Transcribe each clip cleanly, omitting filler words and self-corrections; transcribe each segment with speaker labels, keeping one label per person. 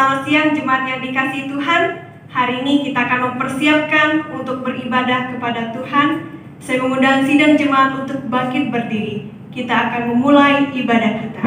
Speaker 1: Selamat siang jemaat yang dikasihi Tuhan. Hari ini kita akan mempersiapkan untuk beribadah kepada Tuhan. Saya mengundang sidang jemaat untuk bangkit berdiri. Kita akan memulai ibadah kita.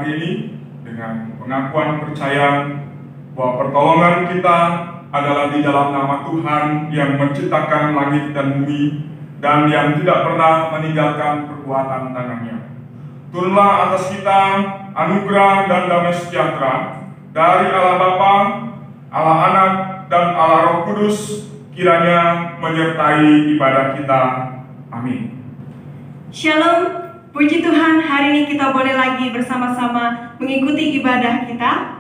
Speaker 2: Hari ini dengan pengakuan percaya bahwa pertolongan kita adalah di dalam nama Tuhan yang menciptakan langit dan bumi dan yang tidak pernah meninggalkan perbuatan tangannya. Turunlah atas kita anugerah dan damai sejahtera dari Allah Bapa, Allah Anak, dan Allah Roh Kudus kiranya menyertai ibadah kita. Amin.
Speaker 1: Shalom. Puji Tuhan, hari ini kita boleh lagi bersama-sama mengikuti ibadah kita.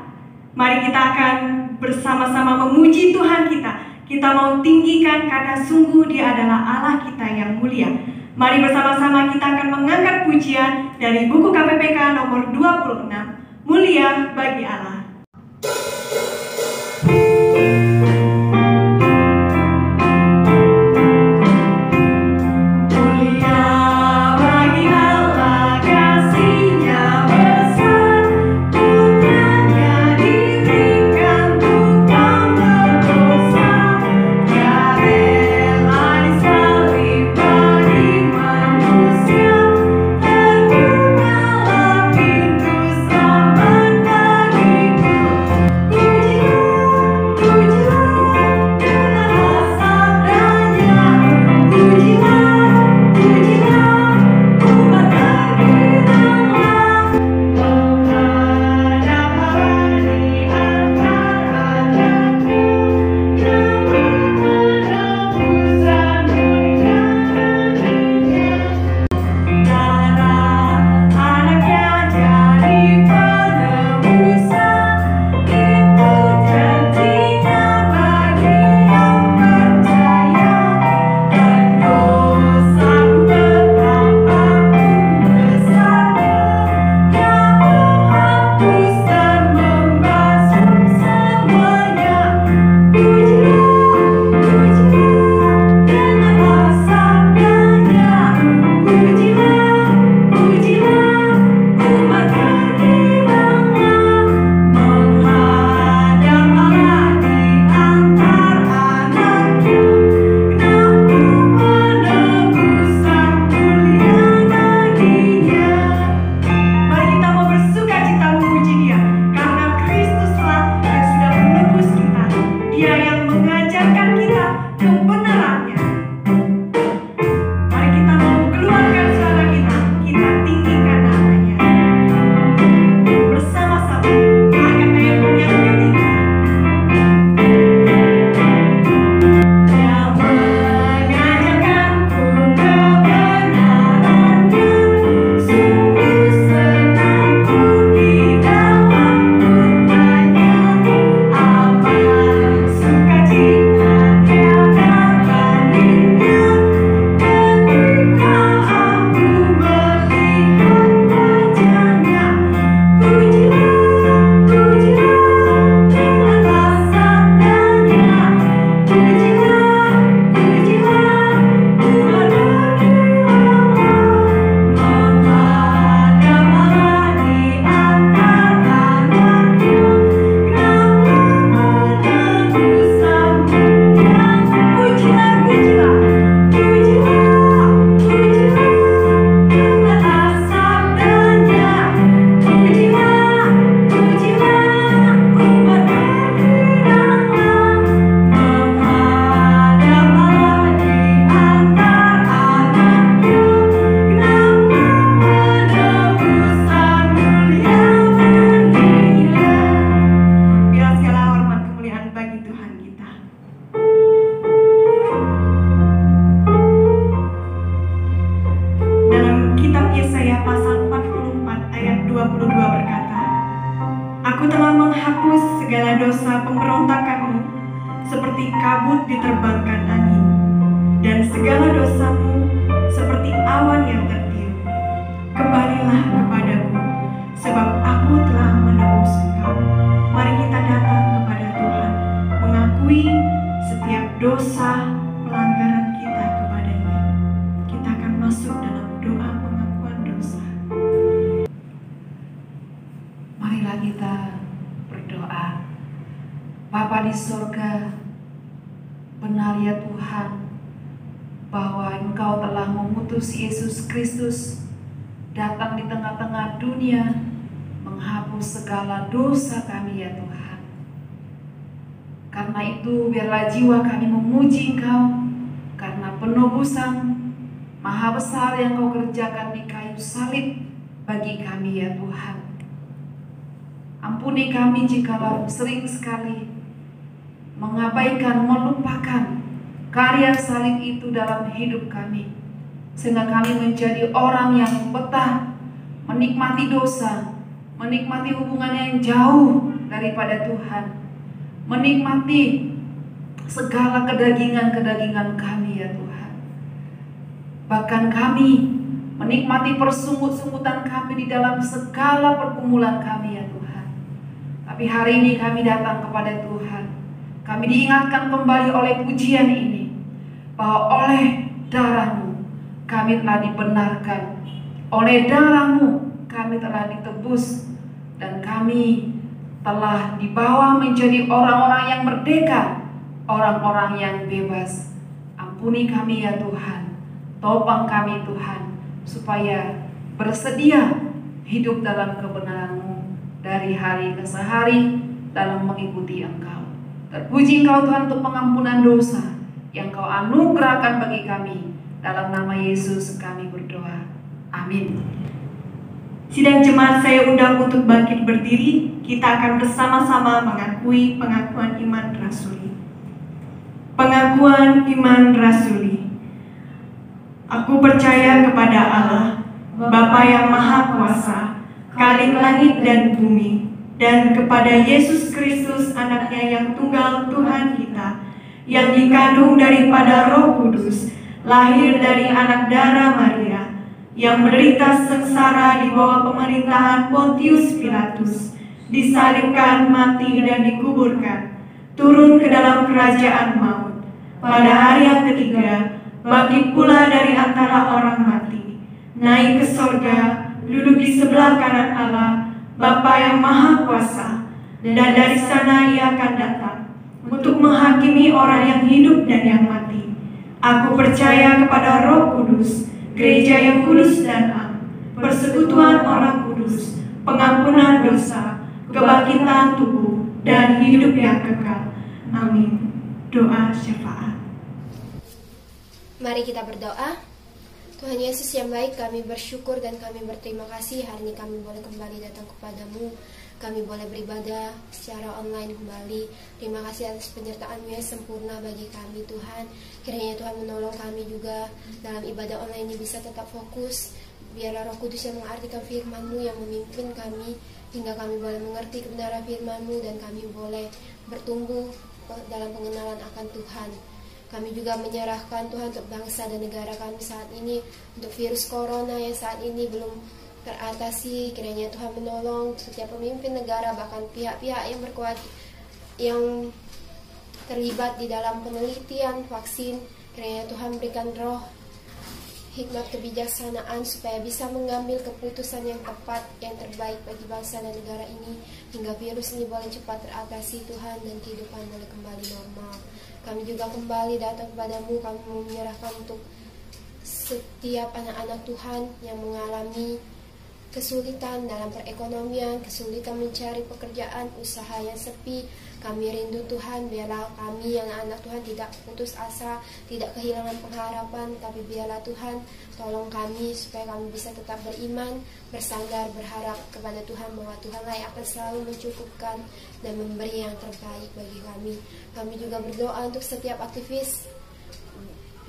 Speaker 1: Mari kita akan bersama-sama memuji Tuhan kita. Kita mau tinggikan karena sungguh Dia adalah Allah kita yang mulia. Mari bersama-sama kita akan mengangkat pujian dari buku KPPK nomor 26, Mulia Bagi Allah. bangsa pemberontakanmu seperti kabut diterbangkan angin, dan segala dosamu seperti awan yang tertiup. Kembalilah kepadaku, sebab aku telah menebus engkau. Mari kita datang kepada Tuhan, mengakui setiap dosa pelanggaran kita kepadanya. Kita akan masuk dalam doa pengakuan dosa.
Speaker 3: Marilah kita berdoa. Bapa di surga, benar ya Tuhan, bahwa Engkau telah mengutus Yesus Kristus datang di tengah-tengah dunia, menghapus segala dosa kami ya Tuhan. Karena itu biarlah jiwa kami memuji Engkau, karena penebusan maha besar yang Kau kerjakan di kayu salib bagi kami ya Tuhan. Ampuni kami jikalau sering sekali mengabaikan, melupakan karya salib itu dalam hidup kami, sehingga kami menjadi orang yang betah menikmati dosa, menikmati hubungan yang jauh daripada Tuhan, menikmati segala kedagingan-kedagingan kami ya Tuhan. Bahkan kami menikmati persungut-sungutan kami di dalam segala pergumulan kami ya Tuhan. Tapi hari ini kami datang kepada Tuhan. Kami diingatkan kembali oleh pujian ini, bahwa oleh darah-Mu kami telah dibenarkan, oleh darah-Mu kami telah ditebus, dan kami telah dibawa menjadi orang-orang yang merdeka, orang-orang yang bebas. Ampuni kami ya Tuhan, topang kami Tuhan, supaya bersedia hidup dalam kebenaran-Mu dari hari ke hari dalam mengikuti Engkau. Terpuji Engkau Tuhan untuk pengampunan dosa yang Kau anugerahkan bagi kami. Dalam nama Yesus kami berdoa. Amin.
Speaker 1: Sidang jemaat, saya undang untuk bangkit berdiri. Kita akan bersama-sama mengakui pengakuan iman rasuli. Pengakuan iman rasuli. Aku percaya kepada Allah, Bapa yang Maha Kuasa, Khalik langit dan bumi, dan kepada Yesus Kristus, anaknya yang tunggal Tuhan kita, yang dikandung daripada Roh Kudus, lahir dari anak darah Maria, yang menderita sengsara di bawah pemerintahan Pontius Pilatus, disalibkan, mati, dan dikuburkan, turun ke dalam kerajaan maut. Pada hari yang ketiga, bangkit pula dari antara orang mati, naik ke sorga, duduk di sebelah kanan Allah, Bapa yang Maha Kuasa, dan dari sana Ia akan datang untuk menghakimi orang yang hidup dan yang mati. Aku percaya kepada Roh Kudus, gereja yang kudus dan am, persekutuan orang kudus, pengampunan dosa, kebangkitan tubuh, dan hidup yang kekal. Amin. Doa syafaat.
Speaker 4: Mari kita berdoa. Tuhan Yesus yang baik, kami bersyukur dan kami berterima kasih hari ini kami boleh kembali datang kepadamu. Kami boleh beribadah secara online kembali. Terima kasih atas penyertaan-Mu yang sempurna bagi kami Tuhan. Kiranya Tuhan menolong kami juga dalam ibadah online ini bisa tetap fokus. Biarlah Roh Kudus yang mengartikan firman-Mu yang memimpin kami, hingga kami boleh mengerti kebenaran firman-Mu dan kami boleh bertumbuh dalam pengenalan akan Tuhan. Kami juga menyerahkan Tuhan untuk bangsa dan negara kami saat ini, untuk virus corona yang saat ini belum teratasi. Kiranya Tuhan menolong setiap pemimpin negara, bahkan pihak-pihak yang berkuat yang terlibat di dalam penelitian vaksin. Kiranya Tuhan berikan roh hikmat kebijaksanaan supaya bisa mengambil keputusan yang tepat, yang terbaik bagi bangsa dan negara ini, hingga virus ini boleh cepat teratasi Tuhan, dan kehidupan boleh kembali normal. Kami juga kembali datang kepadamu. Kami menyerahkan untuk setiap anak-anak Tuhan yang mengalami kesulitan dalam perekonomian, kesulitan mencari pekerjaan, usaha yang sepi. Kami rindu Tuhan, biarlah kami yang anak Tuhan tidak putus asa, tidak kehilangan pengharapan, tapi biarlah Tuhan tolong kami supaya kami bisa tetap beriman, bersandar, berharap kepada Tuhan bahwa Tuhanlah yang akan selalu mencukupkan dan memberi yang terbaik bagi kami. Kami juga berdoa untuk setiap aktivis,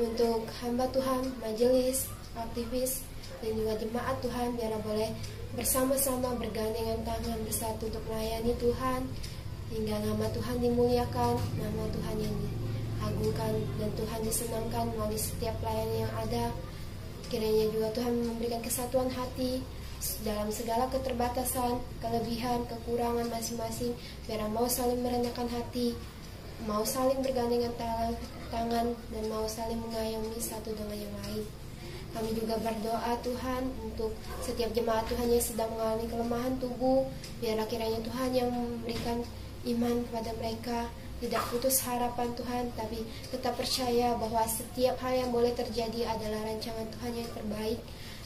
Speaker 4: untuk hamba Tuhan, majelis, aktivis, dan juga jemaat Tuhan, biarlah boleh bersama-sama bergandengan tangan bersatu untuk melayani Tuhan, hingga nama Tuhan dimuliakan, nama Tuhan yang diagungkan, dan Tuhan disenangkan melalui setiap pelayanan yang ada. Kiranya juga Tuhan memberikan kesatuan hati dalam segala keterbatasan, kelebihan, kekurangan masing-masing, biar mau saling merendahkan hati, mau saling bergandengan tangan, dan mau saling mengayomi satu dengan yang lain. Kami juga berdoa Tuhan untuk setiap jemaat Tuhan yang sedang mengalami kelemahan tubuh, biarlah kiranya Tuhan yang memberikan iman kepada mereka, tidak putus harapan Tuhan, tapi tetap percaya bahwa setiap hal yang boleh terjadi adalah rancangan Tuhan yang terbaik,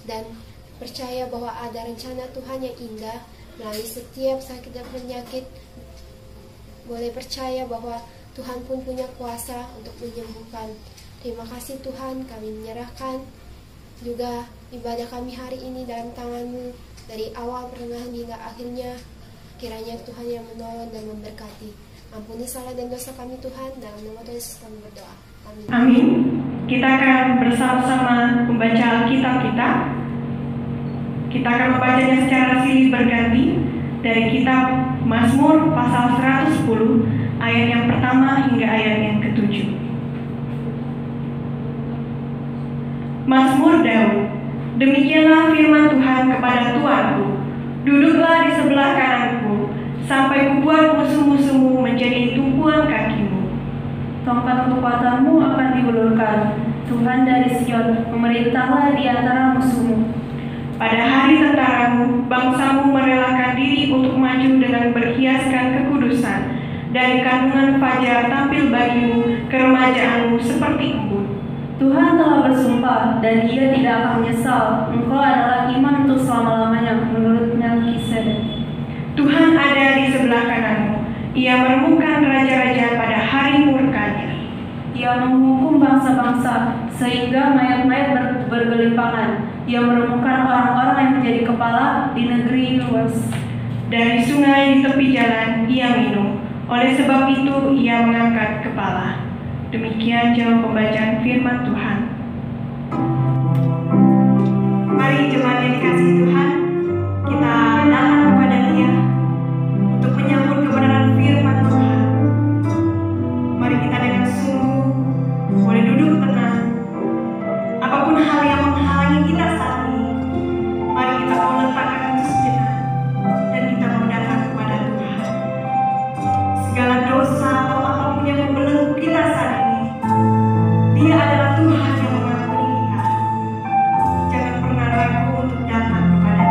Speaker 4: dan percaya bahwa ada rencana Tuhan yang indah melalui setiap sakit dan penyakit. Boleh percaya bahwa Tuhan pun punya kuasa untuk menyembuhkan. Terima kasih Tuhan, kami menyerahkan juga ibadah kami hari ini dalam tangan-Mu, dari awal pertengahan hingga akhirnya. Kiranya Tuhan yang menolong dan memberkati. Ampuni salah dan dosa kami Tuhan, dalam nama Tuhan Yesus kami berdoa. Amin.
Speaker 1: Amin. Kita akan bersama-sama membaca Alkitab kita. Kita akan membacanya secara silih berganti dari kitab Mazmur pasal 110 ayat yang pertama hingga ayat yang ke-7. Mazmur Daud. Demikianlah firman Tuhan kepada Tuanku, duduklah di sebelah kananku, sampai kubuat musuh-musuhmu menjadi tumpuan kakimu.
Speaker 5: Tongkat kekuatanmu akan diulurkan, Tuhan dari Sion, memerintahlah di antara musuhmu.
Speaker 1: Pada hari tentaramu, bangsamu merelakan diri untuk maju dengan berhiaskan kekudusan. Dari kandungan fajar tampil bagimu keremajaanmu seperti embun.
Speaker 5: Tuhan telah bersumpah dan Ia tidak akan menyesal. Engkau adalah iman untuk selama-lamanya, menurut Melkisedek.
Speaker 1: Tuhan ada di sebelah kananmu. Ia meremukkan raja-raja pada hari murkanya.
Speaker 5: Ia menghukum bangsa-bangsa sehingga mayat-mayat bergelimpangan. Ia meremukkan orang-orang yang menjadi kepala di negeri luas.
Speaker 1: Dari sungai di tepi jalan ia minum. Oleh sebab itu ia mengangkat kepala. Demikian jawab pembacaan firman Tuhan. Mari jemaat yang dikasihi Tuhan, kita datang kepada Dia untuk menyambut kebenaran firman Tuhan. Mari kita dengan sungguh boleh duduk tenang. Apapun hal yang menghalangi kita saat ini, mari kita mau letakkan itu sejenak dan kita mau datang kepada Tuhan. Segala dosa atau apapun yang membelenggu kita saat ini, Dia adalah Tuhan yang mengampuni kita. Jangan pernah ragu untuk datang kepada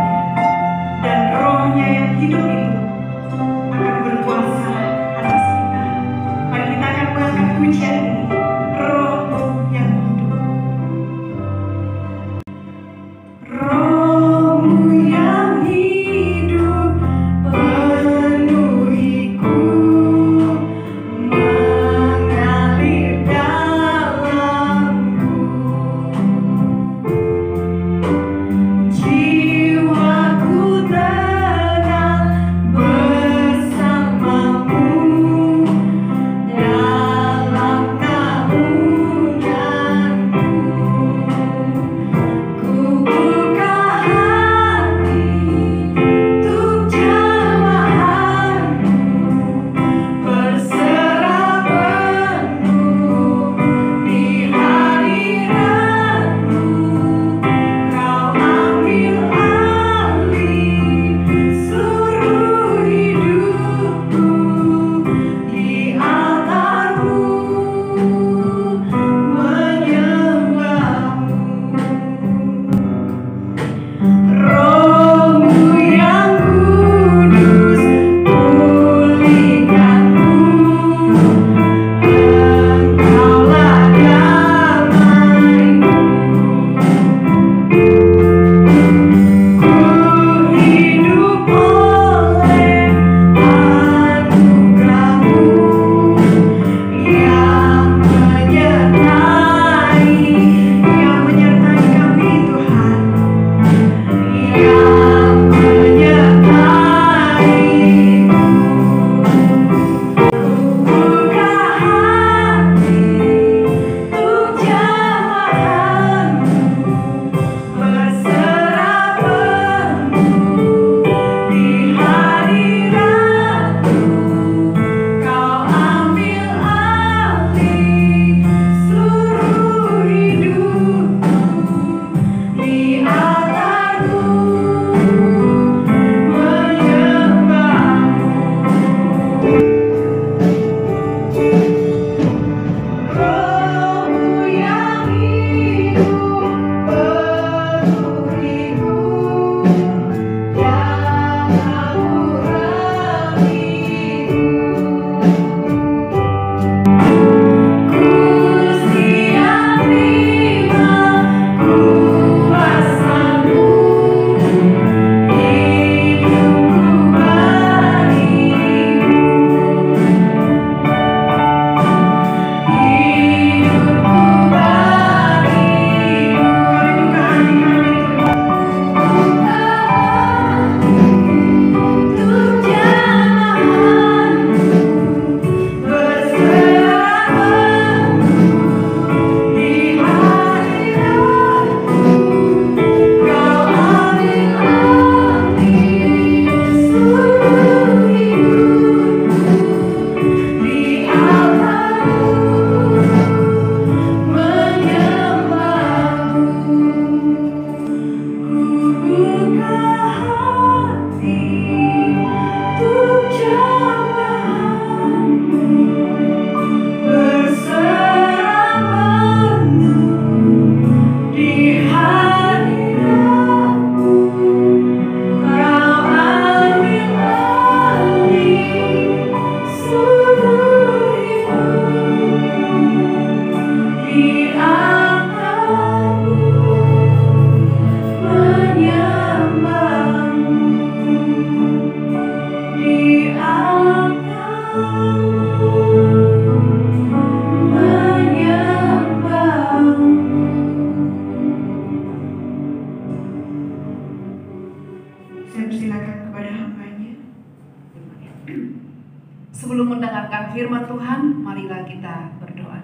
Speaker 3: firman Tuhan, marilah kita berdoa.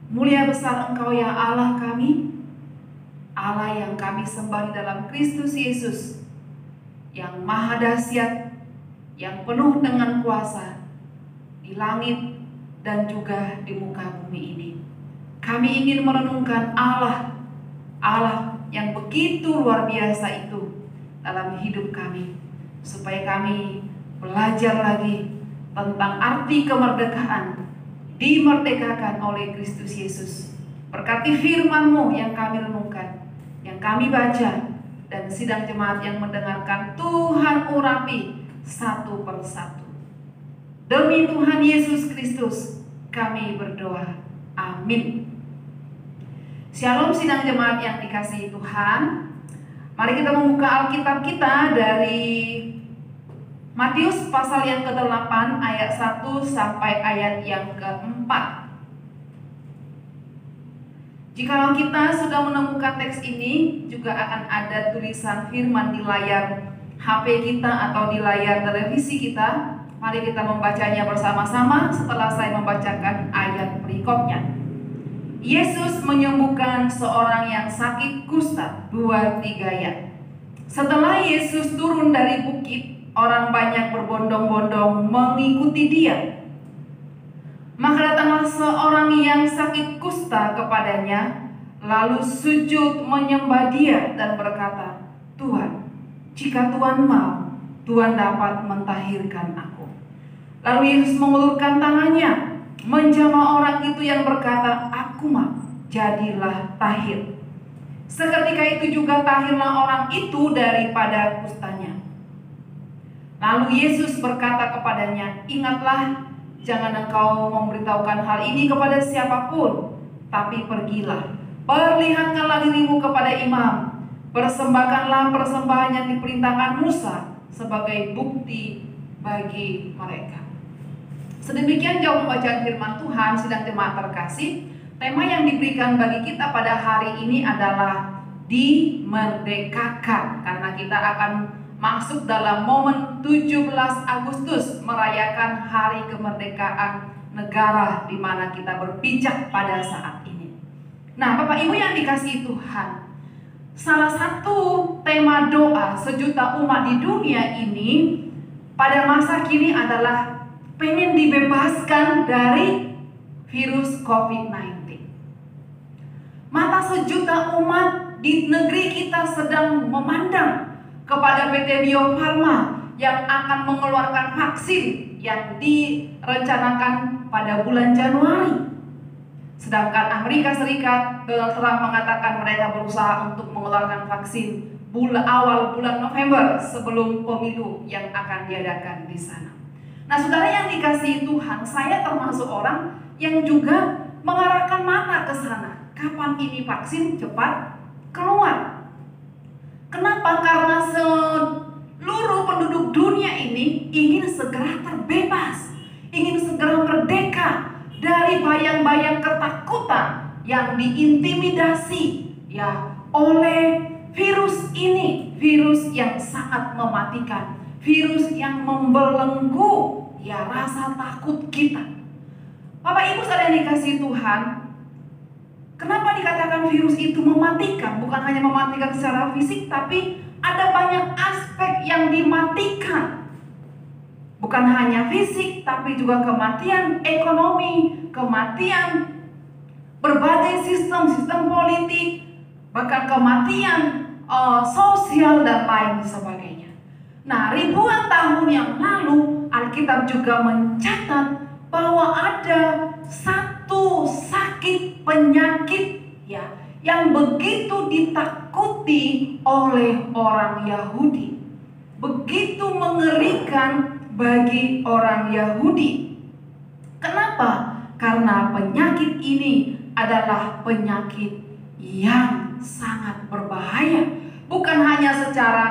Speaker 3: Mulia besar Engkau ya Allah kami, Allah yang kami sembah di dalam Kristus Yesus, yang maha dahsyat, yang penuh dengan kuasa di langit dan juga di muka bumi ini. Kami ingin merenungkan Allah yang begitu luar biasa itu dalam hidup kami, supaya kami belajar lagi tentang arti kemerdekaan, dimerdekakan oleh Kristus Yesus. Berkati firman-Mu yang kami renungkan, yang kami baca, dan sidang jemaat yang mendengarkan, Tuhan urapi satu persatu. Demi Tuhan Yesus Kristus kami berdoa. Amin. Shalom sidang jemaat yang dikasihi Tuhan. Mari kita membuka Alkitab kita dari Matius pasal yang ke-8 ayat 1 sampai ayat yang ke-4. Jikalau kita sudah menemukan teks ini, juga akan ada tulisan firman di layar HP kita atau di layar televisi kita. Mari kita membacanya bersama-sama setelah saya membacakan ayat berikutnya. Yesus menyembuhkan seorang yang sakit kusta. 2-3 ayat. Setelah Yesus turun dari bukit, orang banyak berbondong-bondong mengikuti Dia. Maka datanglah seorang yang sakit kusta kepadanya, lalu sujud menyembah Dia dan berkata, Tuhan, jika Tuhan mau, Tuhan dapat mentahirkan aku. Lalu Yesus mengulurkan tangannya, menjamah orang itu yang berkata, aku mau, jadilah tahir. Seketika itu juga tahirlah orang itu daripada kustanya. Lalu Yesus berkata kepadanya, ingatlah, jangan engkau memberitahukan hal ini kepada siapapun, tapi pergilah, perlihatkanlah dirimu kepada imam, persembahkanlah persembahan yang diperintahkan Musa sebagai bukti bagi mereka. Sedemikian jauh pembacaan firman Tuhan. Sidang jemaat terkasih, tema yang diberikan bagi kita pada hari ini adalah dimerdekakan, karena kita akan masuk dalam momen 17 Agustus merayakan hari kemerdekaan negara di mana kita berpijak pada saat ini. Nah, Bapak Ibu yang dikasihi Tuhan, salah satu tema doa sejuta umat di dunia ini pada masa kini adalah pengen dibebaskan dari virus COVID-19. Mata sejuta umat di negeri kita sedang memandang kepada PT Bio Farma yang akan mengeluarkan vaksin yang direncanakan pada bulan Januari. Sedangkan Amerika Serikat, Donald Trump mengatakan mereka berusaha untuk mengeluarkan vaksin awal bulan November sebelum pemilu yang akan diadakan di sana. Nah, saudara yang dikasihi Tuhan, saya termasuk orang yang juga mengarahkan mata ke sana. Kapan ini vaksin cepat keluar? Kenapa? Karena seluruh penduduk dunia ini ingin segera terbebas, ingin segera merdeka dari bayang-bayang ketakutan yang diintimidasi ya oleh virus ini, virus yang sangat mematikan, virus yang membelenggu ya rasa takut kita. Bapak Ibu saudara yang dikasihi Tuhan, kenapa dikatakan virus itu mematikan? Bukan hanya mematikan secara fisik, tapi ada banyak aspek yang dimatikan. Bukan hanya fisik, tapi juga kematian ekonomi, kematian berbagai sistem politik, bahkan kematian sosial dan lain sebagainya. Nah, ribuan tahun yang lalu Alkitab juga mencatat bahwa ada satu sakit penyakit ya yang begitu ditakuti oleh orang Yahudi, begitu mengerikan bagi orang Yahudi. Kenapa? Karena penyakit ini adalah penyakit yang sangat berbahaya, bukan hanya secara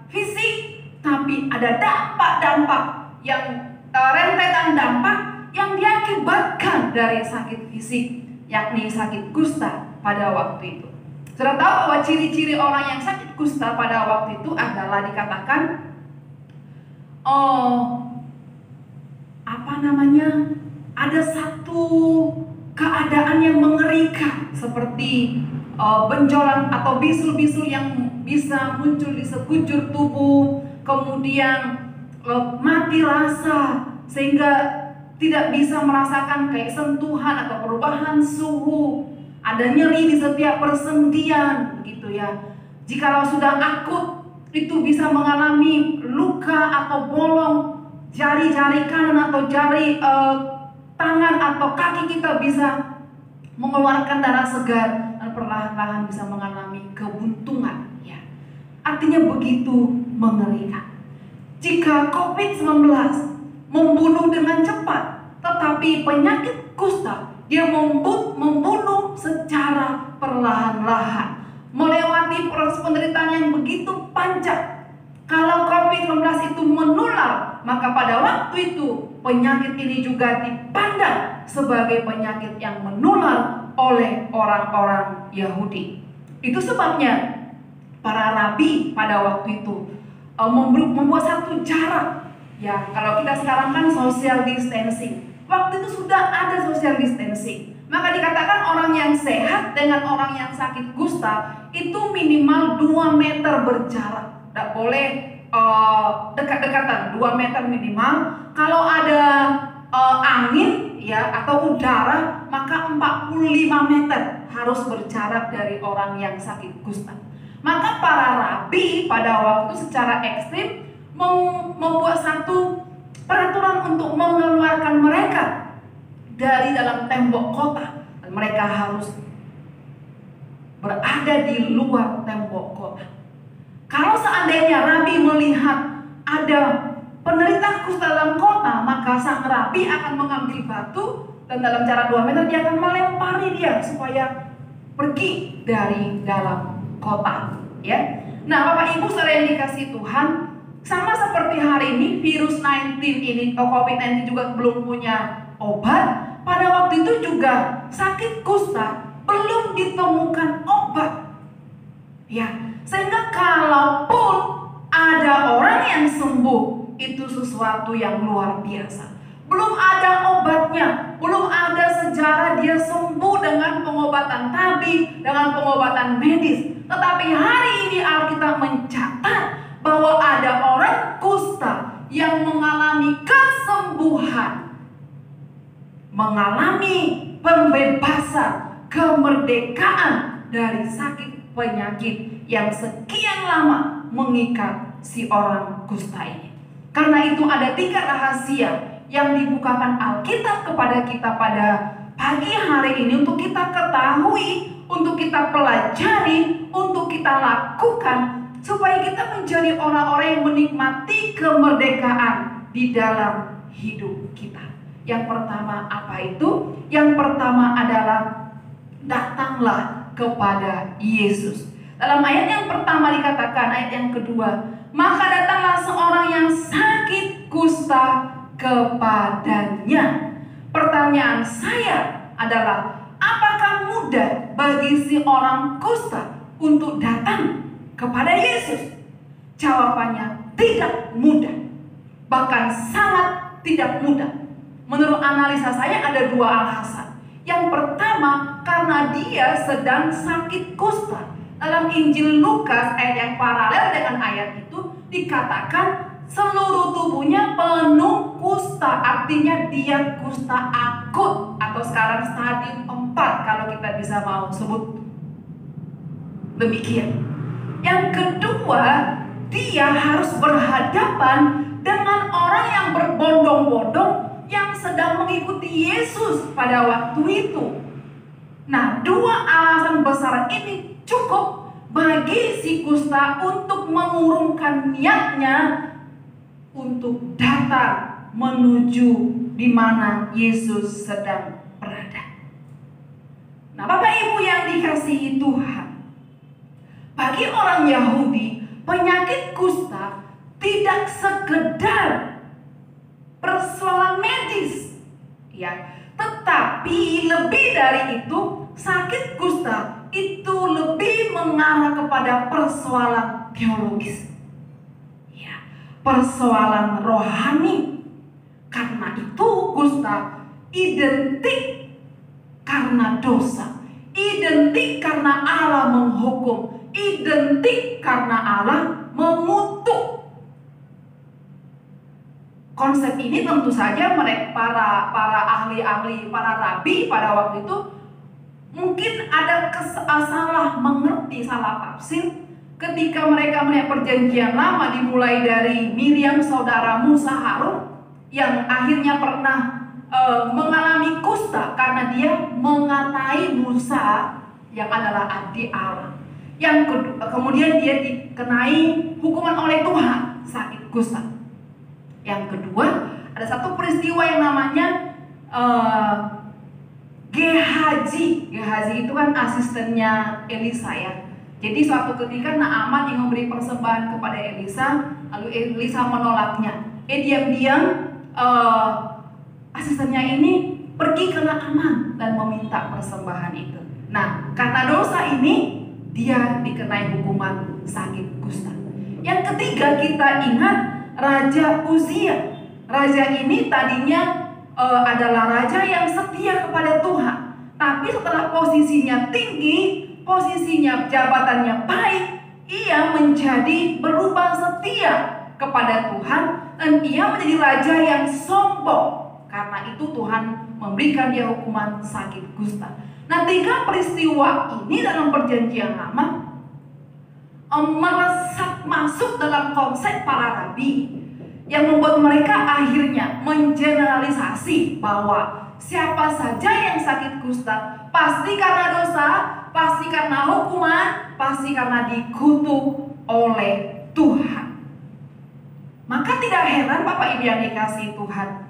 Speaker 3: fisik, tapi ada dampak-dampak yang rentetan dampak yang diakibatkan dari sakit fisik, yakni sakit kusta pada waktu itu. Sudah tahu bahwa ciri-ciri orang yang sakit kusta pada waktu itu adalah dikatakan ada satu keadaan yang mengerikan seperti benjolan atau bisul-bisul yang bisa muncul di sekujur tubuh, kemudian mati rasa sehingga tidak bisa merasakan kayak sentuhan atau perubahan suhu, ada nyeri di setiap persendian begitu ya. Jikalau sudah akut, itu bisa mengalami luka atau bolong jari-jari kanan atau jari tangan atau kaki kita bisa mengeluarkan darah segar dan perlahan-lahan bisa mengalami kebuntungan ya. Artinya begitu mengerikan. Jika COVID-19 membunuh dengan cepat, tetapi penyakit kusta dia membunuh secara perlahan-lahan, melewati proses penderitaan yang begitu panjang. Kalau COVID-19 itu menular, maka pada waktu itu penyakit ini juga dipandang sebagai penyakit yang menular oleh orang-orang Yahudi. Itu sebabnya para rabi pada waktu itu membuat satu jarak. Ya, kalau kita sekarang kan social distancing. Waktu itu sudah ada social distancing. Maka dikatakan orang yang sehat dengan orang yang sakit kusta itu minimal 2 meter berjarak. Tidak boleh dekat-dekatan, 2 meter minimal. Kalau ada angin ya atau udara, maka 45 meter harus berjarak dari orang yang sakit kusta. Maka para rabi pada waktu secara ekstrim membuat satu peraturan untuk mengeluarkan mereka dari dalam tembok kota, dan mereka harus berada di luar tembok kota. Kalau seandainya rabi melihat ada penderita kusta dalam kota, maka sang rabi akan mengambil batu dan dalam jarak 2 meter dia akan melempari dia supaya pergi dari dalam kota, ya. Nah, Bapak Ibu saudara yang dikasihi Tuhan, sama seperti hari ini virus 19 ini atau COVID-19 juga belum punya obat. Pada waktu itu juga sakit kusta belum ditemukan obat. Ya, sehingga kalaupun ada orang yang sembuh, itu sesuatu yang luar biasa. Belum ada obatnya, belum ada sejarah dia sembuh dengan pengobatan tabib, dengan pengobatan medis. Tetapi hari ini Alkitab mencatat bahwa ada orang kusta yang mengalami kesembuhan, mengalami pembebasan, kemerdekaan dari sakit penyakit yang sekian lama mengikat si orang kusta ini. Karena itu ada 3 rahasia yang dibukakan Alkitab kepada kita pada pagi hari ini untuk kita ketahui, untuk kita pelajari, untuk kita lakukan supaya kita menjadi orang-orang yang menikmati kemerdekaan di dalam hidup kita. Yang pertama apa itu? Yang pertama adalah datanglah kepada Yesus. Dalam ayat yang pertama dikatakan, ayat yang kedua, maka datanglah seorang yang sakit kusta kepadanya. Pertanyaan saya adalah, apakah mudah bagi si orang kusta untuk datang kepada Yesus? Jawabannya tidak mudah, bahkan sangat tidak mudah. Menurut analisa saya ada 2 alasan. Yang pertama, karena dia sedang sakit kusta. Dalam Injil Lukas ayat yang paralel dengan ayat itu dikatakan seluruh tubuhnya penuh kusta. Artinya dia kusta akut atau sekarang stadium 4 kalau kita bisa mau sebut demikian. Yang kedua, dia harus berhadapan dengan orang yang berbondong-bondong yang sedang mengikuti Yesus pada waktu itu. Nah, 2 alasan besar ini cukup bagi si kusta untuk mengurungkan niatnya untuk datang menuju di mana Yesus sedang berada. Nah, Bapak Ibu yang dikasihi Tuhan, bagi orang Yahudi, penyakit kusta tidak sekedar persoalan medis, ya, tetapi lebih dari itu, sakit kusta itu lebih mengarah kepada persoalan teologis, ya, persoalan rohani. Karena itu kusta identik karena dosa, identik karena Allah menghukum, identik karena Allah mengutuk. Konsep ini tentu saja mereka para ahli-ahli, para rabi pada waktu itu mungkin ada salah mengerti, salah tafsir ketika mereka melihat perjanjian lama dimulai dari Miriam saudara Musa Harun yang akhirnya pernah mengalami kusta karena dia mengatai Musa yang adalah adik Allah. Yang kedua, kemudian dia dikenai hukuman oleh Tuhan, sakit kusta. Yang kedua, ada satu peristiwa yang namanya Gehazi. Gehazi itu kan asistennya Elisa ya. Jadi suatu ketika Naaman yang memberi persembahan kepada Elisa, lalu Elisa menolaknya. Diam-diam asistennya ini pergi ke Naaman dan meminta persembahan itu. Nah, karena dosa ini dia dikenai hukuman sakit kusta. Yang ketiga, kita ingat Raja Uzia. Raja ini tadinya adalah raja yang setia kepada Tuhan, tapi setelah posisinya tinggi, posisinya jabatannya baik, ia menjadi berubah setia kepada Tuhan dan ia menjadi raja yang sombong. Karena itu Tuhan memberikan dia hukuman sakit kusta. Nah, 3 peristiwa ini dalam perjanjian lama meresap masuk dalam konsep para rabi yang membuat mereka akhirnya mengeneralisasi bahwa siapa saja yang sakit kusta pasti karena dosa, pasti karena hukuman, pasti karena dikutuk oleh Tuhan. Maka tidak heran Bapak Ibu yang dikasihi Tuhan,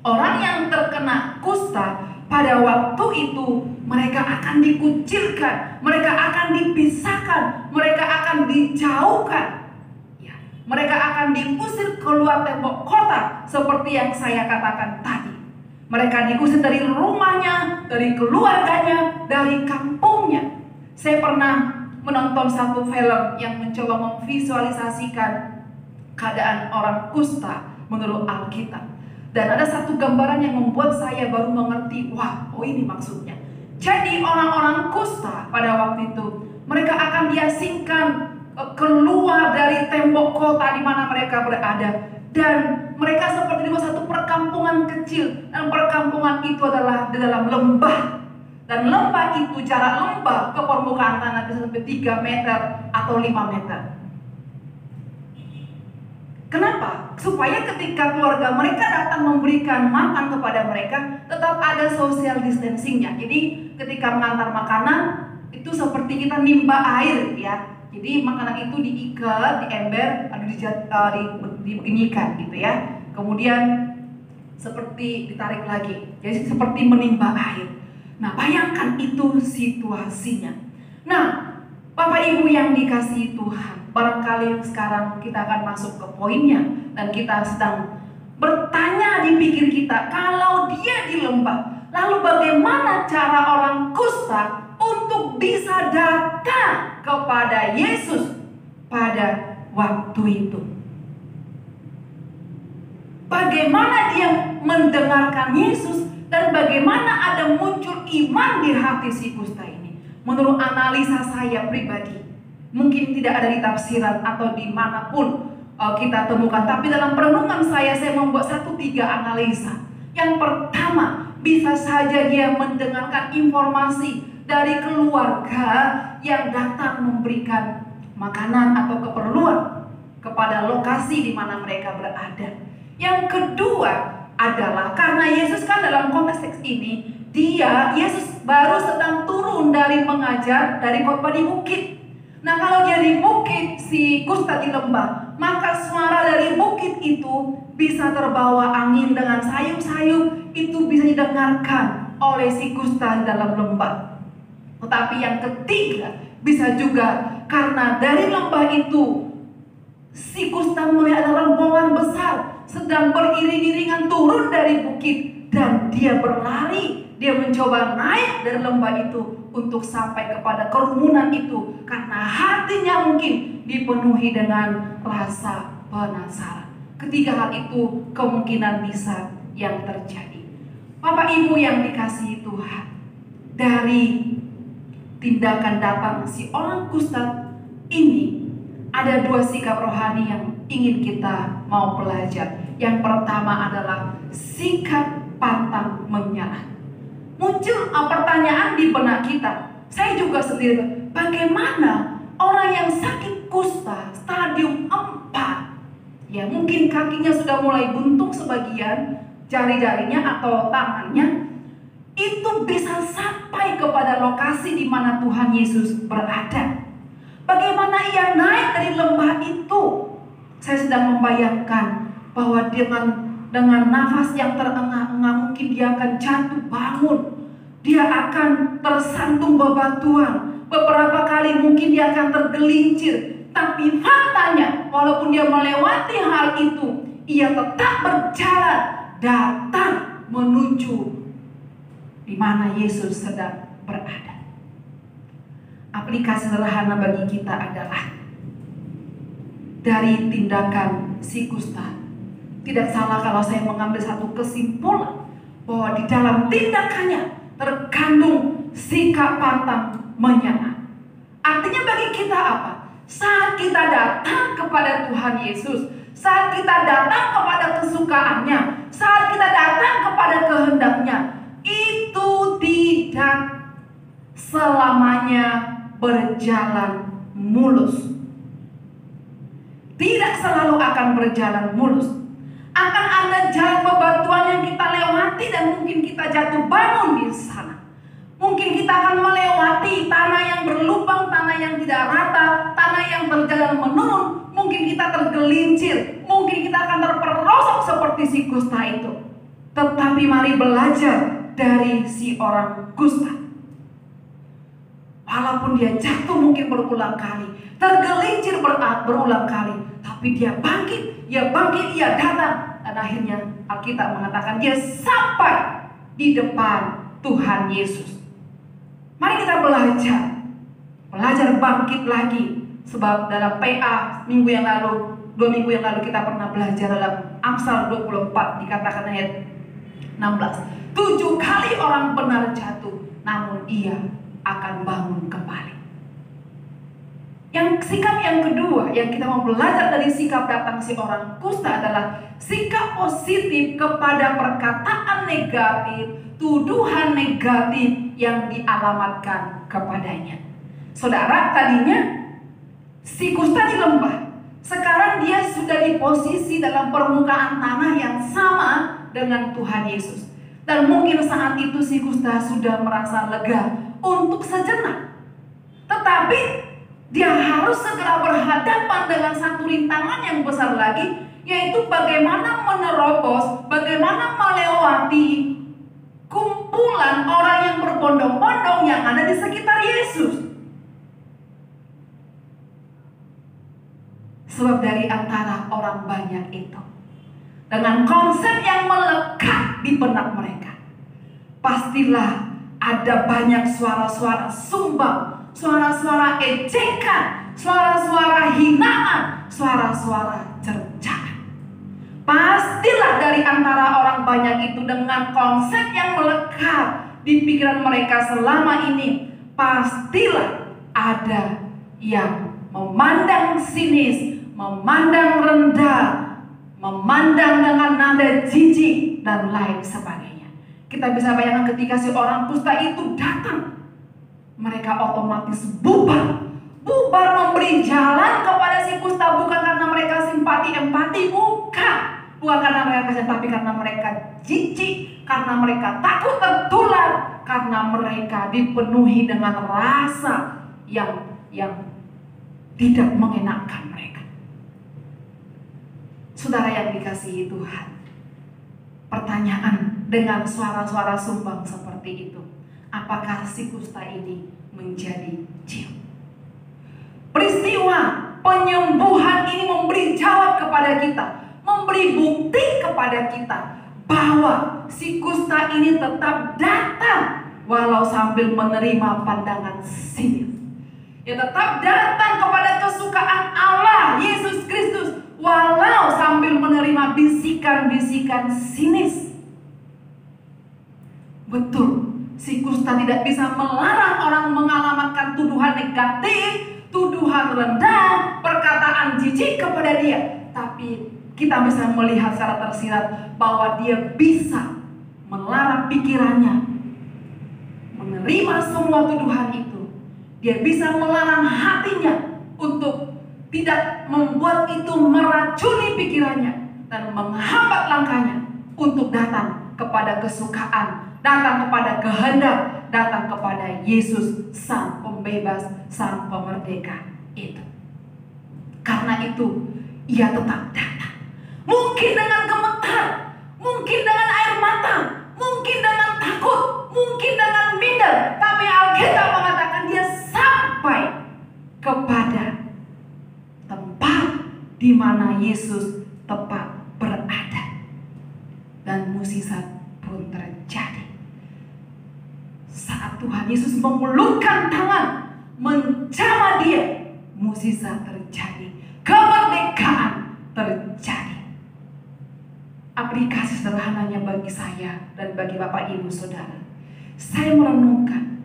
Speaker 3: orang yang terkena kusta pada waktu itu mereka akan dikucilkan, mereka akan dipisahkan, mereka akan dijauhkan. Mereka akan diusir keluar tembok kota seperti yang saya katakan tadi. Mereka diusir dari rumahnya, dari keluarganya, dari kampungnya. Saya pernah menonton satu film yang mencoba memvisualisasikan keadaan orang kusta menurut Alkitab. Dan ada satu gambaran yang membuat saya baru mengerti, wah, oh ini maksudnya. Jadi orang-orang kusta pada waktu itu, mereka akan diasingkan keluar dari tembok kota di mana mereka berada, dan mereka seperti di satu perkampungan kecil, dan perkampungan itu adalah di dalam lembah, dan lembah itu jarak lembah ke permukaan tanah bisa sampai 3 meter atau 5 meter. Kenapa? Supaya ketika keluarga mereka datang memberikan makan kepada mereka, tetap ada social distancingnya. Jadi ketika mengantar makanan itu seperti kita nimba air ya. Jadi makanan itu diikat di ember, lalu dibeginikan gitu ya. Kemudian seperti ditarik lagi, jadi seperti menimba air. Nah, bayangkan itu situasinya. Nah, Bapak Ibu yang dikasihi Tuhan, barangkali sekarang kita akan masuk ke poinnya, dan kita sedang bertanya di pikir kita, kalau dia di lembah, lalu bagaimana cara orang kusta untuk bisa datang kepada Yesus pada waktu itu? Bagaimana dia mendengarkan Yesus dan bagaimana ada muncul iman di hati si kusta ini? Menurut analisa saya pribadi, mungkin tidak ada di tafsiran atau dimanapun kita temukan, tapi dalam perenungan saya membuat 1-3 analisa. Yang pertama, bisa saja dia mendengarkan informasi dari keluarga yang datang memberikan makanan atau keperluan kepada lokasi di mana mereka berada. Yang kedua adalah karena Yesus kan dalam konteks ini, Yesus baru sedang turun dari mengajar dari khotbah di bukit. Nah, kalau dia di bukit, si kusta di lembah, maka suara dari bukit itu bisa terbawa angin dengan sayup-sayup, itu bisa didengarkan oleh si kusta di dalam lembah. Tetapi yang ketiga, bisa juga karena dari lembah itu si kusta melihat rombongan besar sedang beriring-iringan turun dari bukit, dan dia berlari, dia mencoba naik dari lembah itu untuk sampai kepada kerumunan itu karena hatinya mungkin dipenuhi dengan rasa penasaran. Ketiga hal itu kemungkinan bisa yang terjadi. Bapak Ibu yang dikasihi Tuhan, dari tindakan datang si orang kusta ini ada dua sikap rohani yang ingin kita mau belajar. Yang pertama adalah sikap pantang menyerah. Muncul pertanyaan di benak kita. Saya juga sendiri, bagaimana orang yang sakit kusta stadium 4, ya mungkin kakinya sudah mulai buntung sebagian, jari-jarinya atau tangannya, itu bisa sampai kepada lokasi di mana Tuhan Yesus berada. Bagaimana ia naik dari lembah itu? Saya sedang membayangkan bahwa dengan nafas yang terengah-engah mungkin dia akan jatuh bangun. Dia akan tersantung bebatuan. Beberapa kali mungkin dia akan tergelincir. Tapi faktanya walaupun dia melewati hal itu, ia tetap berjalan datang menuju di mana Yesus sedang berada. Aplikasi sederhana bagi kita adalah dari tindakan si kusta. Tidak salah kalau saya mengambil satu kesimpulan bahwa di dalam tindakannya terkandung sikap pantang menyerah. Artinya bagi kita apa? Saat kita datang kepada Tuhan Yesus, saat kita datang kepada kesukaannya, saat kita datang kepada kehendaknya, itu tidak selamanya berjalan mulus. Tidak selalu akan berjalan mulus. Akan ada jalan bebatuan yang kita lewati dan mungkin kita jatuh bangun di sana. Mungkin kita akan melewati tanah yang berlubang, tanah yang tidak rata, tanah yang berjalan menurun. Mungkin kita tergelincir, mungkin kita akan terperosok seperti si kusta itu. Tetapi mari belajar dari si orang kusta. Walaupun dia jatuh mungkin berulang kali, tergelincir berulang kali, tapi dia bangkit, ia datang. Dan akhirnya Alkitab mengatakan dia sampai di depan Tuhan Yesus. Mari kita belajar bangkit lagi. Sebab dalam PA minggu yang lalu, 2 minggu yang lalu kita pernah belajar dalam Amsal 24, dikatakan ayat 16. 7 kali orang benar jatuh, namun ia akan bangun kembali. Yang sikap yang kedua yang kita mau belajar dari sikap datang si orang kusta adalah sikap positif kepada perkataan negatif, tuduhan negatif yang dialamatkan kepadanya. Saudara, tadinya si kusta di lembah, sekarang dia sudah di posisi dalam permukaan tanah yang sama dengan Tuhan Yesus. Dan mungkin saat itu si kusta sudah merasa lega untuk sejenak. Tetapi dia harus segera berhadapan dengan satu rintangan yang besar lagi, yaitu bagaimana menerobos, bagaimana melewati kumpulan orang yang berbondong-bondong yang ada di sekitar Yesus. Sebab dari antara orang banyak itu, dengan konsep yang melekat di benak mereka, pastilah ada banyak suara-suara sumbang, suara-suara ejekan, suara-suara hinaan, suara-suara cercaan. Pastilah dari antara orang banyak itu dengan konsep yang melekat di pikiran mereka selama ini, pastilah ada yang memandang sinis, memandang rendah, memandang dengan nada jijik dan lain sebagainya. Kita bisa bayangkan ketika si orang kusta itu datang, mereka otomatis bubar memberi jalan kepada si kusta, bukan karena mereka simpati empati, bukan karena mereka kasihan, tapi karena mereka jijik, karena mereka takut tertular, karena mereka dipenuhi dengan rasa yang tidak mengenakan mereka. Saudara yang dikasihi Tuhan, pertanyaan dengan suara-suara sumbang seperti itu, apakah si kusta ini menjadi jiwa? Peristiwa penyembuhan ini memberi jawab kepada kita, memberi bukti kepada kita bahwa si kusta ini tetap datang walau sambil menerima pandangan sinis. Dia tetap datang kepada kesukaan Allah Yesus Kristus walau sambil menerima bisikan-bisikan sinis. Betul, si kusta tidak bisa melarang orang mengalamatkan tuduhan negatif, tuduhan rendah, perkataan jijik kepada dia. Tapi kita bisa melihat secara tersirat bahwa dia bisa melarang pikirannya menerima semua tuduhan itu. Dia bisa melarang hatinya untuk tidak membuat itu meracuni pikirannya dan menghambat langkahnya untuk datang kepada kesukaan, datang kepada kehendak, datang kepada Yesus Sang Pembebas, Sang Pemerdeka itu. Karena itu ia tetap datang. Mungkin dengan gemetar, mungkin dengan air mata, mungkin dengan takut, mungkin dengan minder, tapi Alkitab mengatakan dia sampai kepada tempat di mana Yesus tepat berada. Dan mukjizat pun terjadi. Saat Tuhan Yesus mengulurkan tangan menjamah dia, mukjizat terjadi, kemerdekaan terjadi. Aplikasi sederhananya bagi saya dan bagi Bapak Ibu Saudara, saya merenungkan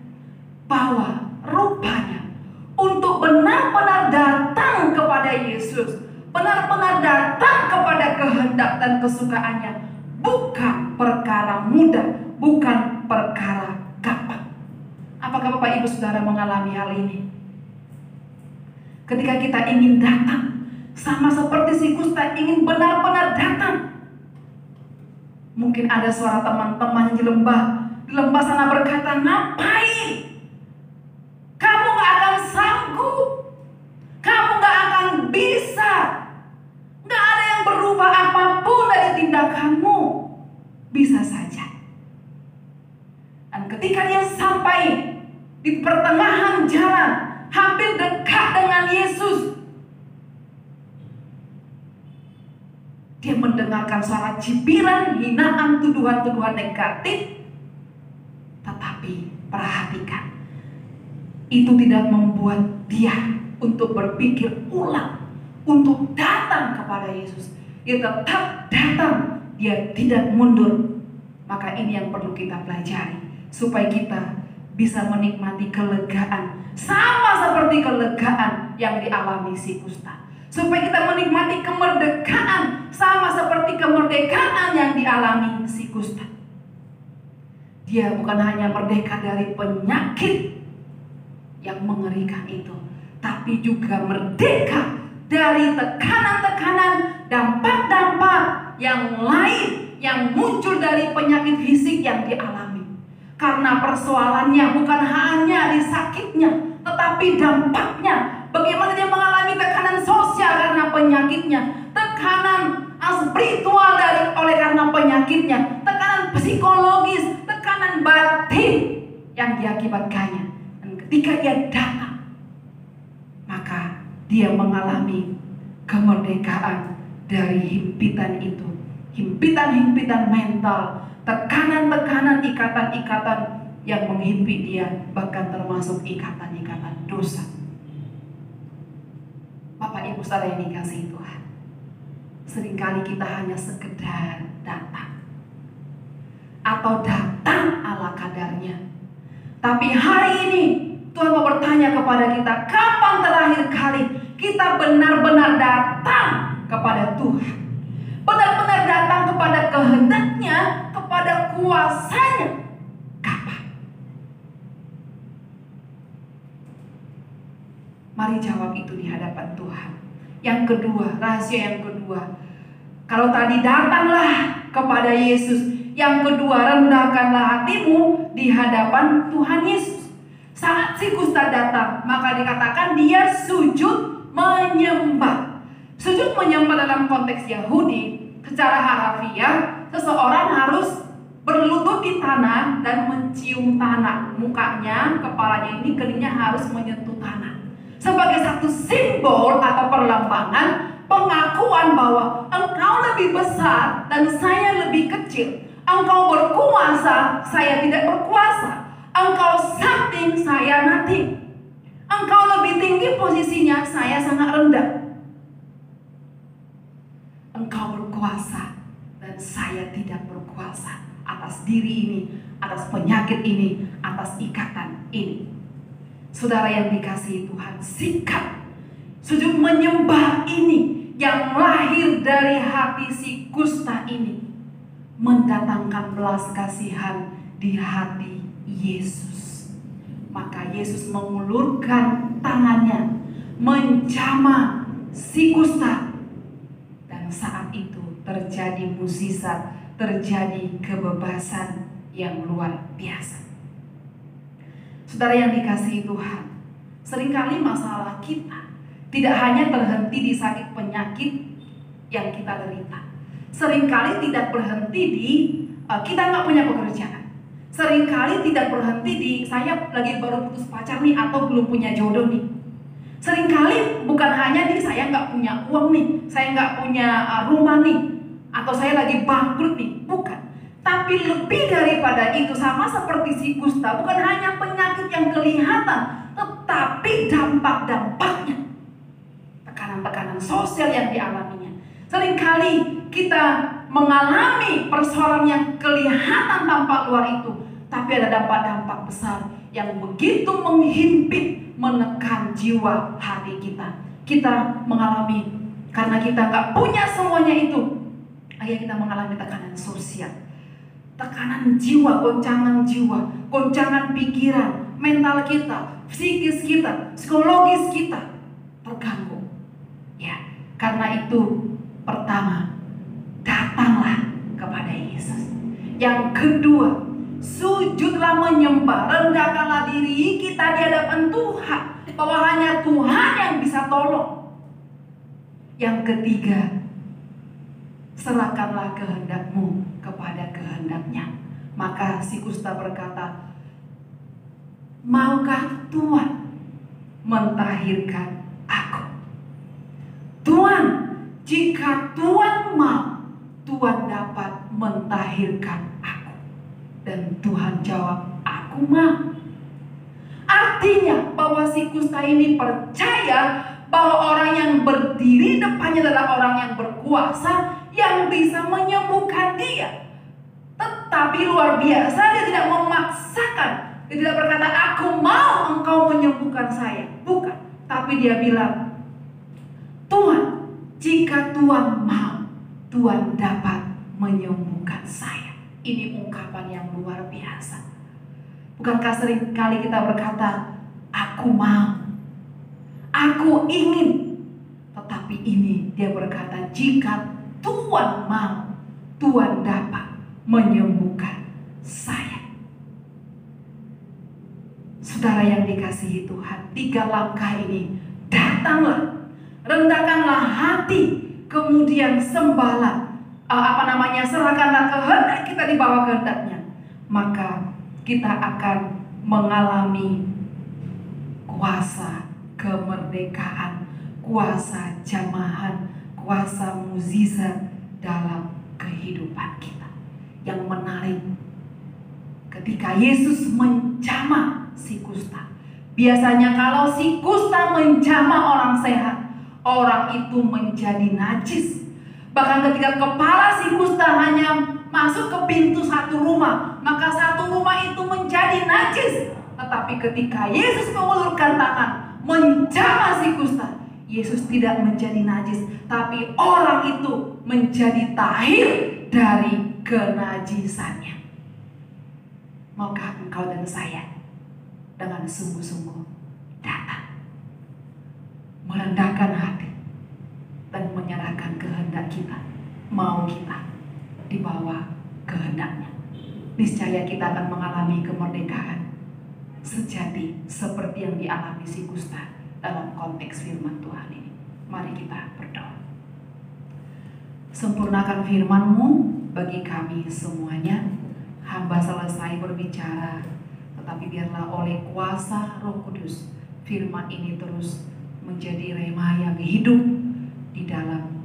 Speaker 3: bahwa rupanya untuk benar-benar datang kepada Yesus, benar-benar datang kepada kehendak dan kesukaannya, bukan perkara mudah, bukan perkara gampang. Apakah Bapak Ibu Saudara mengalami hal ini? Ketika kita ingin datang, sama seperti si kusta ingin benar-benar datang. Mungkin ada suara teman-teman di lembah sana berkata, ngapain? Kamu gak akan sanggup, kamu gak akan bisa, gak ada yang berubah apapun dari tindakanmu. Bisa saja. Dan ketika dia sampai di pertengahan jalan, hampir dekat dengan Yesus, dia mendengarkan suara cibiran, hinaan, tuduhan-tuduhan negatif. Tetapi perhatikan, itu tidak membuat dia untuk berpikir ulang, untuk datang kepada Yesus. Dia tetap datang, dia tidak mundur. Maka ini yang perlu kita pelajari, supaya kita bisa menikmati kelegaan, sama seperti kelegaan yang dialami si kusta. Supaya kita menikmati kemerdekaan, sama seperti kemerdekaan yang dialami si kusta. Dia bukan hanya merdeka dari penyakit yang mengerikan itu, tapi juga merdeka dari tekanan-tekanan, dampak-dampak yang lain yang muncul dari penyakit fisik yang dialami. Karena persoalannya bukan hanya di sakitnya, tetapi dampaknya. Bagaimana dia mengalami tekanan sosial karena penyakitnya, tekanan spiritual oleh karena penyakitnya, tekanan psikologis, tekanan batin yang diakibatkannya. Dan ketika dia datang, maka dia mengalami kemerdekaan dari himpitan itu, himpitan-himpitan mental, tekanan-tekanan, ikatan-ikatan yang menghimpit dia, bahkan termasuk ikatan-ikatan dosa. Bapak Ibu Saudara yang dikasihi Tuhan, seringkali kita hanya sekedar datang, atau datang ala kadarnya. Tapi hari ini Tuhan mau bertanya kepada kita, kapan terakhir kali kita benar-benar datang kepada Tuhan, benar-benar datang kepada kehendaknya, kepada kuasanya? Kapan? Mari jawab itu di hadapan Tuhan. Yang kedua, rahasia yang kedua, kalau tadi datanglah kepada Yesus, yang kedua, rendahkanlah hatimu di hadapan Tuhan Yesus. Saat si kusta datang, maka dikatakan dia sujud menyembah. Sujud menyembah dalam konteks Yahudi, secara harafiah, seseorang harus berlutut di tanah dan mencium tanah. Mukanya, kepalanya ini, keningnya harus menyentuh tanah. Sebagai satu simbol atau perlambangan pengakuan bahwa engkau lebih besar dan saya lebih kecil. Engkau berkuasa, saya tidak berkuasa. Engkau something, saya nothing. Engkau lebih tinggi posisinya, saya sangat rendah. Engkau berkuasa dan saya tidak berkuasa atas diri ini, atas penyakit ini, atas ikatan ini. Saudara yang dikasihi Tuhan, sikap sujud menyembah ini yang lahir dari hati si kusta ini mendatangkan belas kasihan di hati Yesus. Maka Yesus mengulurkan tangannya, menjamah si kusta, dan saat itu terjadi mukjizat, terjadi kebebasan yang luar biasa. Saudara yang dikasihi Tuhan, seringkali masalah kita tidak hanya terhenti di sakit penyakit yang kita derita. Seringkali tidak berhenti di kita nggak punya pekerjaan. Seringkali tidak berhenti di saya lagi baru putus pacar nih, atau belum punya jodoh nih. Seringkali bukan hanya di saya nggak punya uang nih, saya nggak punya rumah nih, atau saya lagi bangkrut nih. Bukan. Tapi lebih daripada itu, sama seperti si kusta, bukan hanya penyakit yang kelihatan, tetapi dampak-dampaknya, tekanan-tekanan sosial yang dialaminya. Seringkali kita mengalami persoalan yang kelihatan tampak luar itu, tapi ada dampak-dampak besar yang begitu menghimpit, menekan jiwa hati kita. Kita mengalami, karena kita nggak punya semuanya itu, akhirnya kita mengalami tekanan sosial, tekanan jiwa, goncangan pikiran, mental kita, psikis kita, psikologis kita terganggu. Ya, karena itu pertama, datanglah kepada Yesus. Yang kedua, sujudlah menyembah, rendahkanlah diri kita di hadapan Tuhan, bahwa hanya Tuhan yang bisa tolong. Yang ketiga, serahkanlah kehendakmu kepada kehendaknya. Maka si kusta berkata, maukah Tuhan mentahirkan aku? Tuhan, jika Tuhan mau, Tuhan dapat mentahirkan aku. Dan Tuhan jawab, aku mau. Artinya bahwa si kusta ini percaya bahwa orang yang berdiri depannya adalah orang yang berkuasa, yang bisa menyembuhkan dia. Tetapi luar biasa, dia tidak memaksakan. Dia tidak berkata, aku mau engkau menyembuhkan saya. Bukan. Tapi dia bilang, Tuhan, jika Tuhan mau, Tuhan dapat menyembuhkan saya. Ini ungkapan yang luar biasa. Bukankah sering kali kita berkata, aku mau, aku ingin. Tetapi ini dia berkata, jika Tuhan mau, Tuhan dapat menyembuhkan saya. Saudara yang dikasihi Tuhan, 3 langkah ini, datanglah, rendahkanlah hati, kemudian sembahlah, serahkanlah kehendak kita di bawah kehendaknya. Maka kita akan mengalami kuasa kemerdekaan, kuasa jamahan, kuasa mukjizat dalam kehidupan kita. Yang menarik, ketika Yesus menjamah si kusta, biasanya kalau si kusta menjamah orang sehat, orang itu menjadi najis. Bahkan ketika kepala si kusta hanya masuk ke pintu satu rumah, maka satu rumah itu menjadi najis. Tetapi ketika Yesus mengulurkan tangan, menjamah si kusta, Yesus tidak menjadi najis, tapi orang itu menjadi tahir dari kenajisannya. Maukah engkau dan saya dengan sungguh-sungguh datang, merendahkan hati, dan menyerahkan kehendak kita, mau kita di bawah kehendaknya. Niscaya kita akan mengalami kemerdekaan sejati seperti yang dialami si kusta dalam konteks firman Tuhan ini. Mari kita berdoa. Sempurnakan firman-Mu bagi kami semuanya. Hamba selesai berbicara, tetapi biarlah oleh kuasa Roh Kudus firman ini terus menjadi rema yang hidup di dalam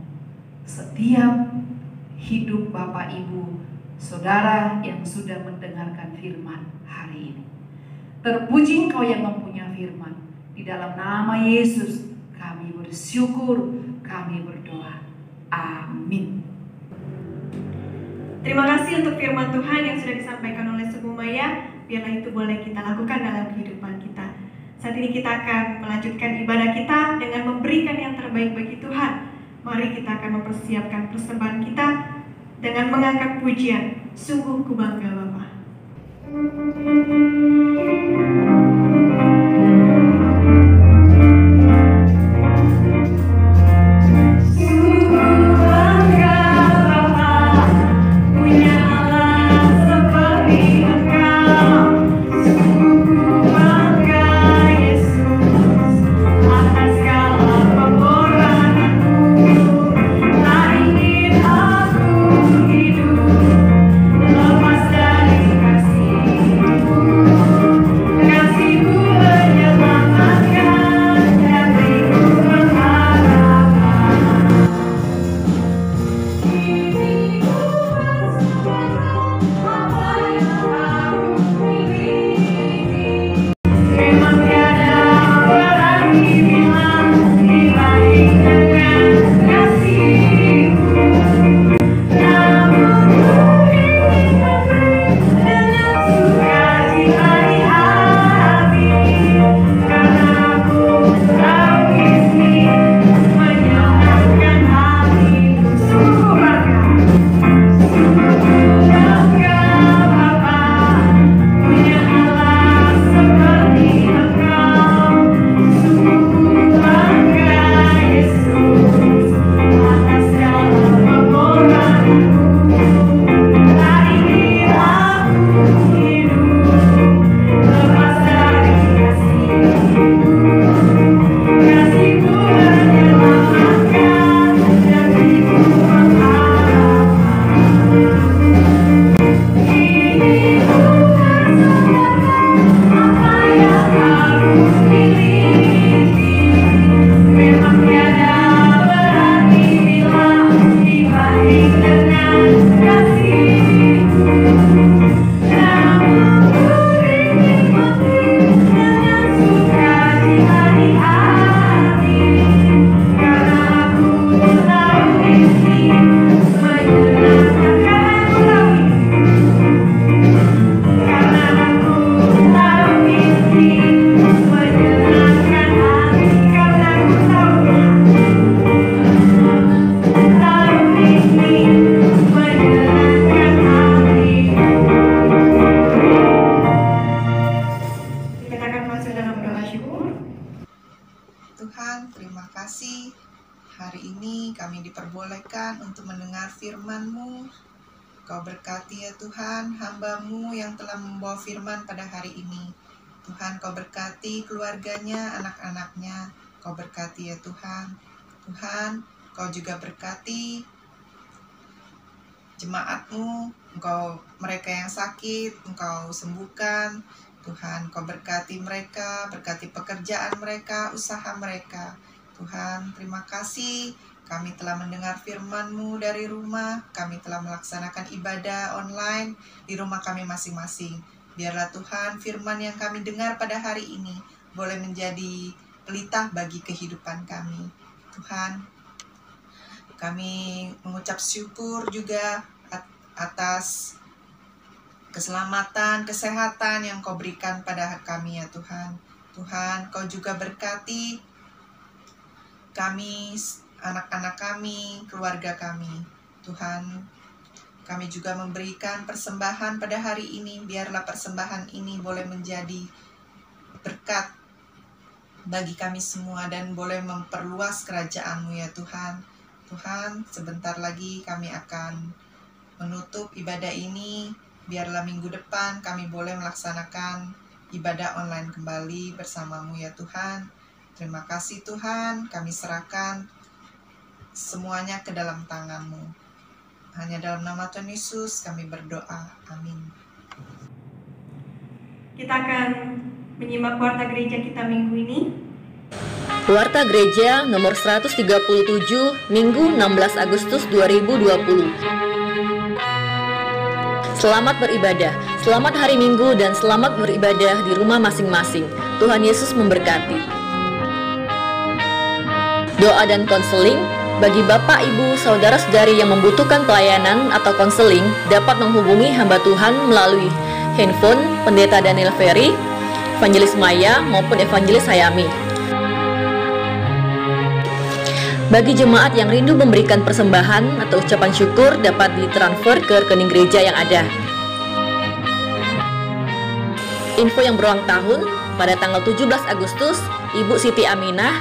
Speaker 3: setiap hidup Bapak Ibu Saudara yang sudah mendengarkan firman hari ini. Terpuji Engkau yang mempunyai firman. Di dalam nama Yesus kami bersyukur, kami berdoa. Amin.
Speaker 1: Terima kasih untuk firman Tuhan yang sudah disampaikan oleh Suku Maya. Biarlah itu boleh kita lakukan dalam kehidupan kita. Saat ini kita akan melanjutkan ibadah kita dengan memberikan yang terbaik bagi Tuhan. Mari kita akan mempersiapkan persembahan kita dengan mengangkat pujian, sungguh ku bangga Bapa.
Speaker 6: Kau berkati ya Tuhan hamba-Mu yang telah membawa firman pada hari ini. Tuhan, Kau berkati keluarganya, anak-anaknya. Kau berkati ya Tuhan. Tuhan, Kau juga berkati jemaat-Mu. Mereka yang sakit, Engkau sembuhkan. Tuhan, Kau berkati mereka, berkati pekerjaan mereka, usaha mereka. Tuhan, terima kasih. Kami telah mendengar firman-Mu dari rumah, kami telah melaksanakan ibadah online di rumah kami masing-masing. Biarlah Tuhan firman yang kami dengar pada hari ini boleh menjadi pelita bagi kehidupan kami. Tuhan, kami mengucap syukur juga atas keselamatan, kesehatan yang Kau berikan pada kami ya Tuhan. Tuhan, Kau juga berkati kami, anak-anak kami, keluarga kami. Tuhan, kami juga memberikan persembahan pada hari ini. Biarlah persembahan ini boleh menjadi berkat bagi kami semua dan boleh memperluas kerajaan-Mu ya Tuhan. Tuhan, sebentar lagi kami akan menutup ibadah ini. Biarlah minggu depan kami boleh melaksanakan ibadah online kembali bersama-Mu ya Tuhan. Terima kasih Tuhan, kami serahkan semuanya ke dalam tangan-Mu. Hanya dalam nama Tuhan Yesus kami berdoa. Amin.
Speaker 1: Kita akan menyimak warta gereja kita minggu ini.
Speaker 7: Warta gereja nomor 137 Minggu 16 Agustus 2020. Selamat beribadah, selamat hari Minggu dan selamat beribadah di rumah masing-masing. Tuhan Yesus memberkati. Doa dan konseling Bagi Bapak, Ibu, Saudara-saudari yang membutuhkan pelayanan atau konseling dapat menghubungi hamba Tuhan melalui handphone Pendeta Daniel Ferry, Evangelis Maya maupun Evangelis Hayami. Bagi jemaat yang rindu memberikan persembahan atau ucapan syukur dapat ditransfer ke rekening gereja yang ada. Info yang berulang tahun pada tanggal 17 Agustus, Ibu Siti Aminah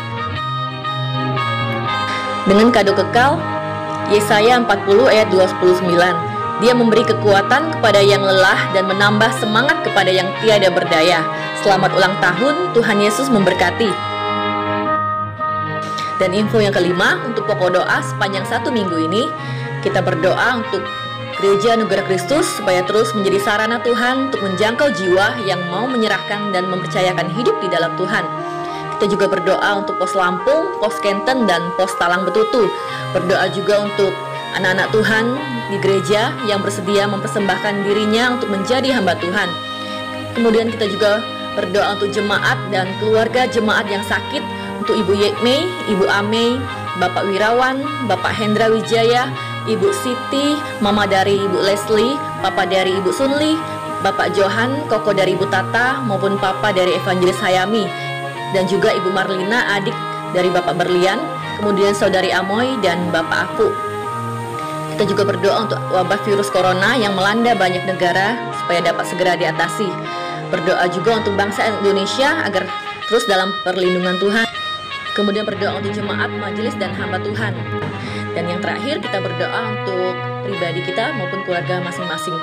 Speaker 7: dengan kado kekal Yesaya 40 ayat 29. Dia memberi kekuatan kepada yang lelah dan menambah semangat kepada yang tiada berdaya. Selamat ulang tahun, Tuhan Yesus memberkati. Dan info yang kelima, untuk pokok doa sepanjang 1 minggu ini, kita berdoa untuk Gereja Negara Kristus supaya terus menjadi sarana Tuhan untuk menjangkau jiwa yang mau menyerahkan dan mempercayakan hidup di dalam Tuhan. Kita juga berdoa untuk Pos Lampung, Pos Kenten, dan Pos Talang Betutu. Berdoa juga untuk anak-anak Tuhan di gereja yang bersedia mempersembahkan dirinya untuk menjadi hamba Tuhan. Kemudian kita juga berdoa untuk jemaat dan keluarga jemaat yang sakit, untuk Ibu Yekmei, Ibu Amei, Bapak Wirawan, Bapak Hendra Wijaya, Ibu Siti, Mama dari Ibu Leslie, Papa dari Ibu Sunli, Bapak Johan, Koko dari Ibu Tata, maupun Papa dari Evangelis Hayami, dan juga Ibu Marlina, adik dari Bapak Berlian, kemudian Saudari Amoy, dan Bapak Aku. Kita juga berdoa untuk wabah virus corona yang melanda banyak negara supaya dapat segera diatasi. Berdoa juga untuk bangsa Indonesia agar terus dalam perlindungan Tuhan. Kemudian berdoa untuk jemaat, majelis, dan hamba Tuhan. Dan yang terakhir kita berdoa untuk pribadi kita maupun keluarga masing-masing.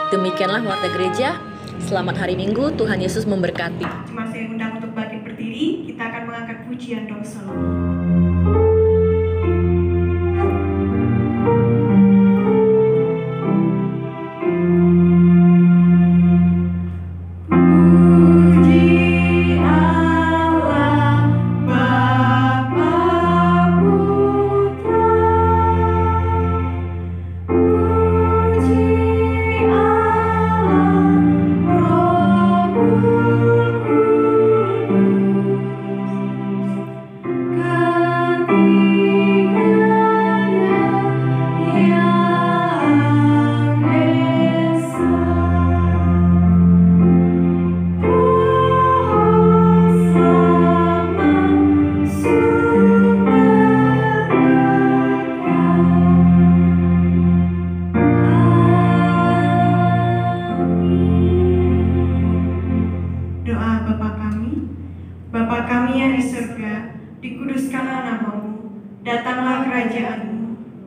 Speaker 7: Demikianlah Warta Gereja. Selamat hari Minggu, Tuhan Yesus memberkati.
Speaker 1: Jemaat saya undang untuk bangkit berdiri, kita akan mengangkat pujian doa Salomo.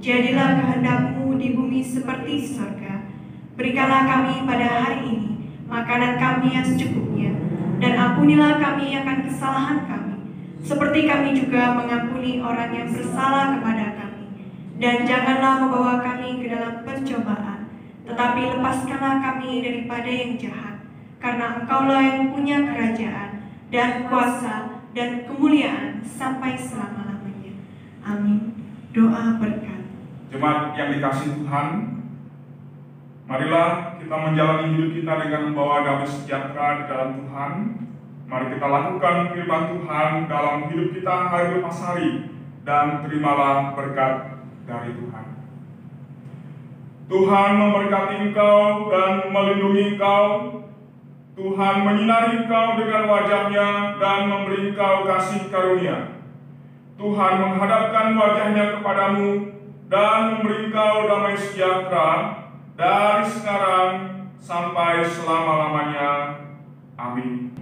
Speaker 1: Jadilah kehendak-Mu di bumi seperti di surga. Berikanlah kami pada hari ini makanan kami yang secukupnya, dan ampunilah kami akan kesalahan kami, seperti kami juga mengampuni orang yang bersalah kepada kami. Dan janganlah membawa kami ke dalam pencobaan, tetapi lepaskanlah kami daripada yang jahat, karena Engkaulah yang punya kerajaan, dan kuasa, dan kemuliaan sampai selama-lamanya. Amin. Doa berkat.
Speaker 2: Jemaat yang dikasihi Tuhan, marilah kita menjalani hidup kita dengan membawa damai sejahtera di dalam Tuhan. Mari kita lakukan firman Tuhan dalam hidup kita hari lepas hari, dan terimalah berkat dari Tuhan. Tuhan memberkati engkau dan melindungi engkau. Tuhan menyinari engkau dengan wajah-Nya dan memberi engkau kasih karunia. Tuhan menghadapkan wajah-Nya kepadamu dan memberi engkau damai sejahtera dari sekarang sampai selama-lamanya. Amin.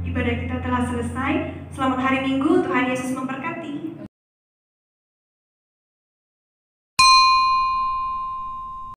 Speaker 1: Ibadah kita telah selesai. Selamat hari Minggu, Tuhan Yesus memberkati.